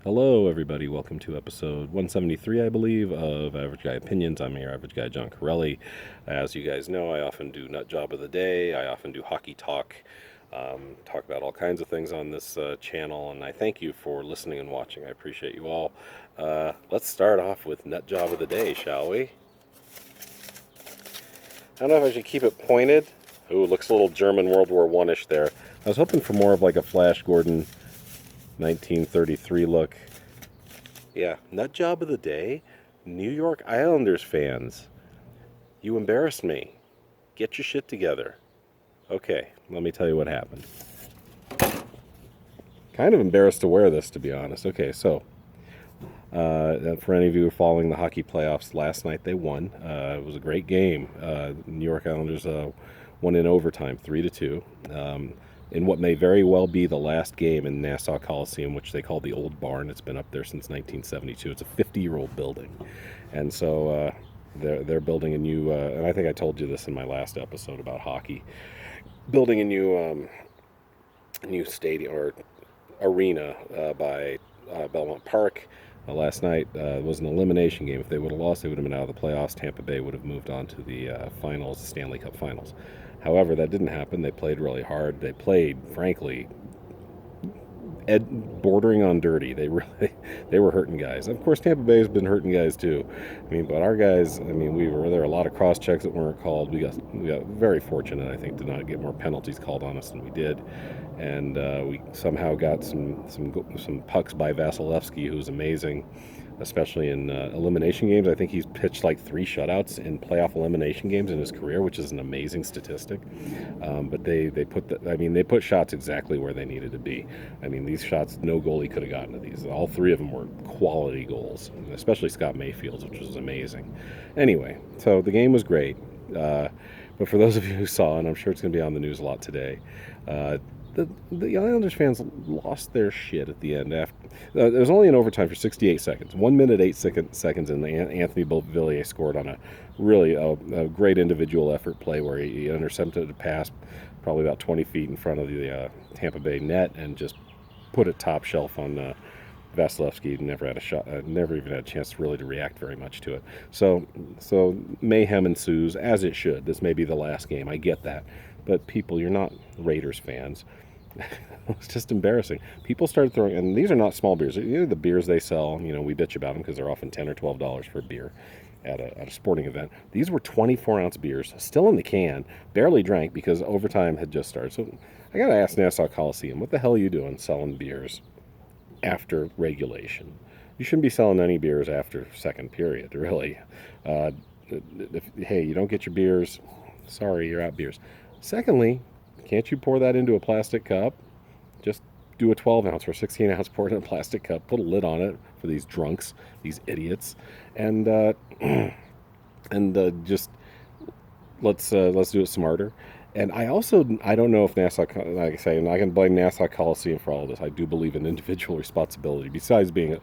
Hello, everybody. Welcome to episode 173, I believe, of Average Guy Opinions. I'm your average guy, John Corelli. As you guys know, I often do Nut Job of the Day. I often do hockey talk, talk about all kinds of things on this channel, and I thank you for listening and watching. I appreciate you all. Let's start off with Nut Job of the Day, shall we? I don't know if I should keep it pointed. Ooh, looks a little German World War I-ish there. I was hoping for more of like a Flash Gordon 1933 look. Yeah, Nut Job of the Day. New York Islanders fans, you embarrassed me. Get your shit together. Okay, let me tell you what happened. Kind of embarrassed to wear this, to be honest. Okay, so for any of you who are following the hockey playoffs, last night they won. It was a great game. New York Islanders won in overtime, 3-2. In what may very well be the last game in Nassau Coliseum, which they call the Old Barn. It's been up there since 1972. It's a 50-year-old building, and so they're building a new. And I think I told you this in my last episode about hockey, building a new stadium or arena by Belmont Park. Last night was an elimination game. If they would have lost, they would have been out of the playoffs. Tampa Bay would have moved on to the finals, Stanley Cup Finals. However, that didn't happen. They played really hard. They played, frankly, bordering on dirty. They were hurting guys. Of course, Tampa Bay has been hurting guys too. I mean, but our guys. I mean, there were a lot of cross checks that weren't called. We got very fortunate, I think, to not get more penalties called on us than we did, and we somehow got some pucks by Vasilevsky, who's amazing. Especially in elimination games. I think he's pitched like 3 shutouts in playoff elimination games in his career, which is an amazing statistic. But they put shots exactly where they needed to be. I mean, these shots, no goalie could have gotten to these. All 3 of them were quality goals, especially Scott Mayfield's, which was amazing. Anyway, so the game was great. But for those of you who saw, and I'm sure it's going to be on the news a lot today, the Islanders fans lost their shit at the end. After it was only in overtime for 68 seconds, 1 minute 8 seconds, and Anthony Beauvillier scored on a really a great individual effort play where he intercepted a pass probably about 20 feet in front of the Tampa Bay net and just put it top shelf on Vasilevsky. Never had a shot, never even had a chance really to react very much to it. So mayhem ensues, as it should. This may be the last game. I get that, but people, you're not Raiders fans. It's just embarrassing. People started throwing, and these are not small beers. They're the beers they sell. You know, we bitch about them because they're often $10 or $12 for a beer at a sporting event. These were 24-ounce beers, still in the can, barely drank because overtime had just started. So I got to ask Nassau Coliseum, what the hell are you doing selling beers after regulation? You shouldn't be selling any beers after second period, really. Hey, you don't get your beers, sorry, you're out beers. Secondly, can't you pour that into a plastic cup? Just do a 12-ounce or 16-ounce, pour it in a plastic cup, put a lid on it for these drunks, these idiots, and just let's do it smarter. And I don't know if Nassau, like I say, and I can blame Nassau Coliseum for all of this. I do believe in individual responsibility. Besides being,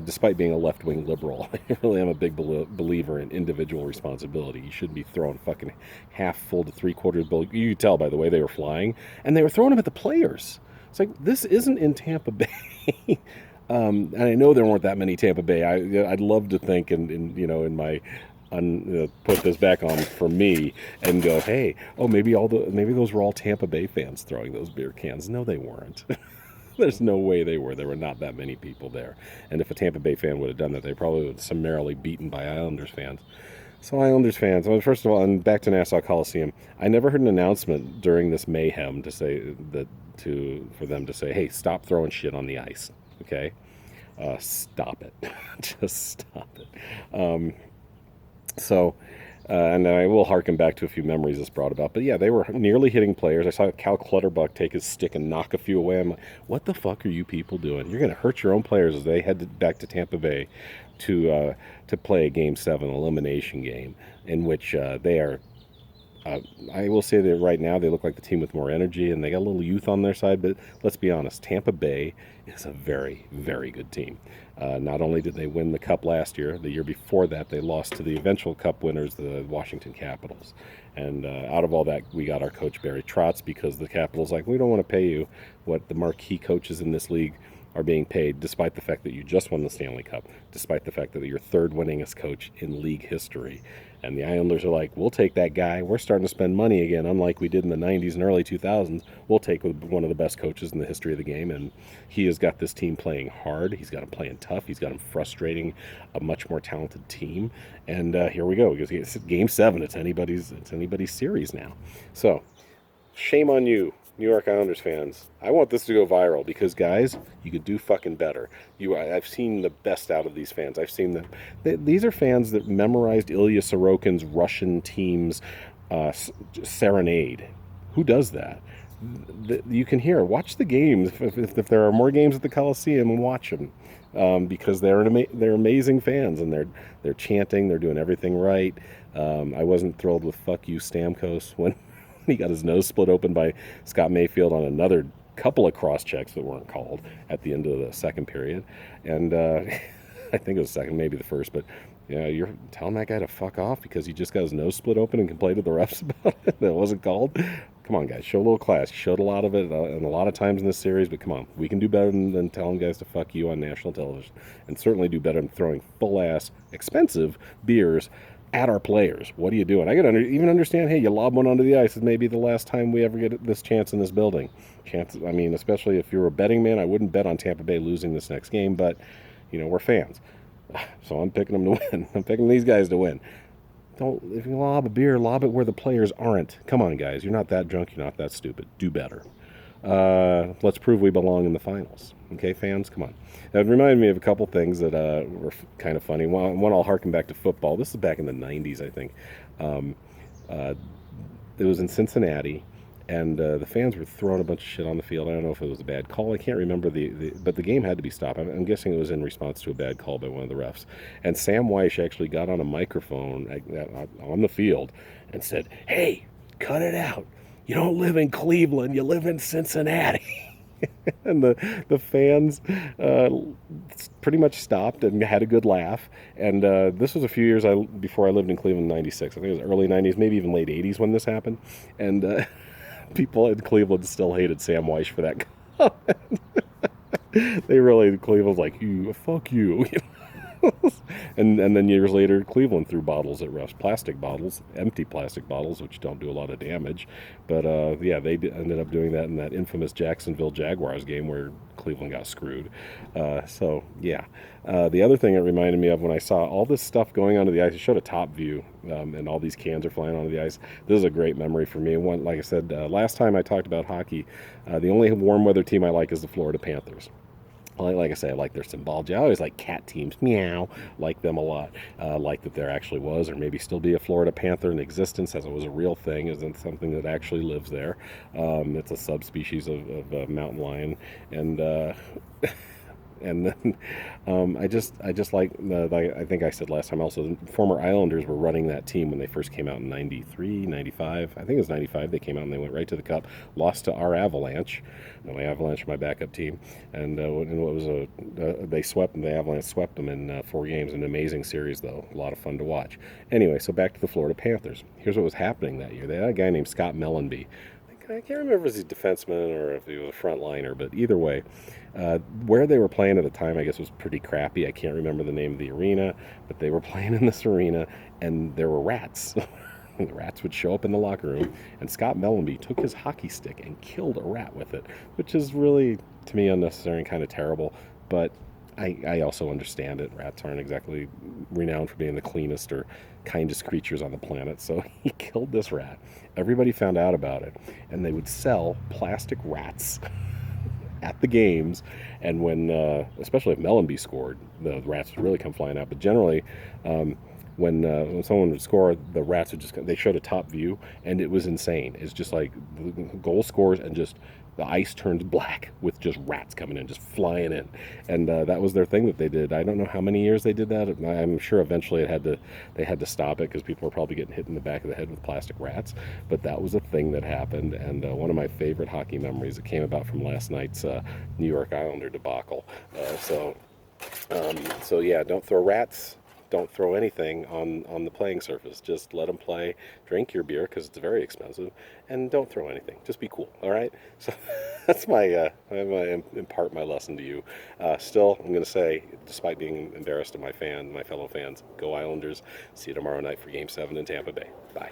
despite being a left-wing liberal, I really am a big believer in individual responsibility. You shouldn't be throwing fucking half full to 3/4 full. You could tell by the way they were flying, and they were throwing them at the players. It's like, this isn't in Tampa Bay. And I know there weren't that many Tampa Bay. I'd love to think, in my put this back on for me and go, hey, maybe those were all Tampa Bay fans throwing those beer cans. No, they weren't. There's no way they were. There were not that many people there. And if a Tampa Bay fan would have done that, they probably would have summarily beaten by Islanders fans. So Islanders fans, well, first of all, and back to Nassau Coliseum, I never heard an announcement during this mayhem to say for them to say, hey, stop throwing shit on the ice. Okay? Stop it. Just stop it. And then I will harken back to a few memories this brought about. But yeah, they were nearly hitting players. I saw Cal Clutterbuck take his stick and knock a few away. I'm like, what the fuck are you people doing? You're going to hurt your own players as they head back to Tampa Bay to play a Game 7 elimination game in which they are. I will say that right now they look like the team with more energy and they got a little youth on their side, but let's be honest, Tampa Bay is a very, very good team. Not only did they win the Cup last year, the year before that they lost to the eventual Cup winners, the Washington Capitals. And out of all that, we got our coach Barry Trotz because the Capitals like, we don't want to pay you what the marquee coaches in this league are being paid, despite the fact that you just won the Stanley Cup, despite the fact that you're third winningest coach in league history. And the Islanders are like, we'll take that guy. We're starting to spend money again, unlike we did in the 90s and early 2000s. We'll take one of the best coaches in the history of the game. And he has got this team playing hard. He's got them playing tough. He's got them frustrating a much more talented team. And here we go. It's Game 7. It's anybody's series now. So, shame on you, New York Islanders fans. I want this to go viral because, guys, you could do fucking better. I've seen the best out of these fans. I've seen them. These are fans that memorized Ilya Sorokin's Russian team's serenade. Who does that? You can hear. Watch the games. If there are more games at the Coliseum, and watch them. Because they're amazing fans, and they're chanting. They're doing everything right. I wasn't thrilled with "fuck you, Stamkos" when he got his nose split open by Scott Mayfield on another couple of cross checks that weren't called at the end of the second period. And I think it was second, maybe the first, but yeah, you're telling that guy to fuck off because he just got his nose split open and complained to the refs about it that it wasn't called. Come on, guys, show a little class. You showed a lot of it and a lot of times in this series, but come on, we can do better than telling guys to fuck you on national television, and certainly do better than throwing full-ass, expensive beers at our players. What are you doing? I can even understand, hey, you lob one onto the ice. It may be the last time we ever get this chance in this building. I mean, especially if you're a betting man, I wouldn't bet on Tampa Bay losing this next game, but, we're fans. So I'm picking them to win. I'm picking these guys to win. If you lob a beer, lob it where the players aren't. Come on, guys. You're not that drunk. You're not that stupid. Do better. Let's prove we belong in the finals. Okay, fans? Come on. That reminded me of a couple things that were kind of funny. One, I'll harken back to football. This is back in the 90s, I think. It was in Cincinnati, and the fans were throwing a bunch of shit on the field. I don't know if it was a bad call. I can't remember but the game had to be stopped. I'm guessing it was in response to a bad call by one of the refs. And Sam Weish actually got on a microphone on the field and said, "Hey, cut it out. You don't live in Cleveland, you live in Cincinnati." And the fans pretty much stopped and had a good laugh. And this was a few years before I lived in Cleveland in 96. I think it was early 90s, maybe even late 80s when this happened. And people in Cleveland still hated Sam Weish for that comment. Cleveland's like, fuck you. And then years later, Cleveland threw bottles at refs, plastic bottles, empty plastic bottles, which don't do a lot of damage. But they ended up doing that in that infamous Jacksonville Jaguars game where Cleveland got screwed. The other thing it reminded me of when I saw all this stuff going onto the ice, it showed a top view, and all these cans are flying onto the ice. This is a great memory for me. Like I said, last time I talked about hockey, the only warm weather team I like is the Florida Panthers. Like I say, I like their symbology. I always like cat teams. Meow. Like them a lot. Like that there actually was, or maybe still be, a Florida Panther in existence, as it was a real thing, isn't something that actually lives there. It's a subspecies of mountain lion. And then I just like, I think I said last time also, the former Islanders were running that team when they first came out in 93, 95. I think it was 95. They came out and they went right to the Cup, lost to our Avalanche. My Avalanche, my backup team. And the Avalanche swept them in 4 games. An amazing series, though. A lot of fun to watch. Anyway, so back to the Florida Panthers. Here's what was happening that year. They had a guy named Scott Mellanby. I can't remember if he was a defenseman or if he was a frontliner, but either way, where they were playing at the time, I guess, was pretty crappy. I can't remember the name of the arena, but they were playing in this arena, and there were rats. The rats would show up in the locker room, and Scott Mellanby took his hockey stick and killed a rat with it, which is really, to me, unnecessary and kind of terrible, but I also understand it. Rats aren't exactly renowned for being the cleanest or kindest creatures on the planet, so he killed this rat. Everybody found out about it, and they would sell plastic rats at the games, and when, especially if Mellanby scored, the rats would really come flying out, but generally, when someone would score, the rats would they showed a top view, and it was insane. It's just like the goal scores, and just the ice turns black with just rats coming in, just flying in. And that was their thing that they did. I don't know how many years they did that. I'm sure eventually they had to stop it because people were probably getting hit in the back of the head with plastic rats. But that was a thing that happened, and one of my favorite hockey memories that came about from last night's New York Islander debacle. So yeah, don't throw rats, don't throw anything on the playing surface. Just let them play, drink your beer because it's very expensive, and don't throw anything. Just be cool, all right? So that's I'm gonna impart my lesson to you. Still, I'm going to say, despite being embarrassed of my fellow fans, go Islanders. See you tomorrow night for Game 7 in Tampa Bay. Bye.